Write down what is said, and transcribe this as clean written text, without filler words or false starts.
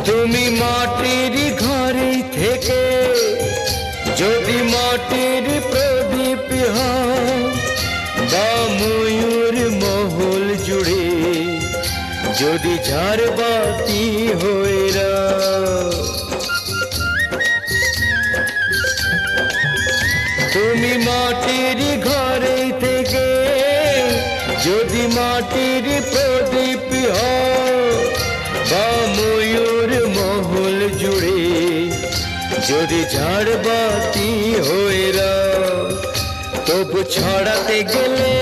তুমি মাটির ঘরে থেকে যদি মাটির প্রদীপ হও, বা ময়ূর মহল জুড়ে যদি ঝাড়বাতি হয়ে রাও। তুমি মাটির ঘরে থেকে যদি মাটির প্রদীপ হও, বা ময়ূর মহল জুড়ে যদি ঝাড়বাতি হয়ে রাও, তবু ছড়াতে গেলে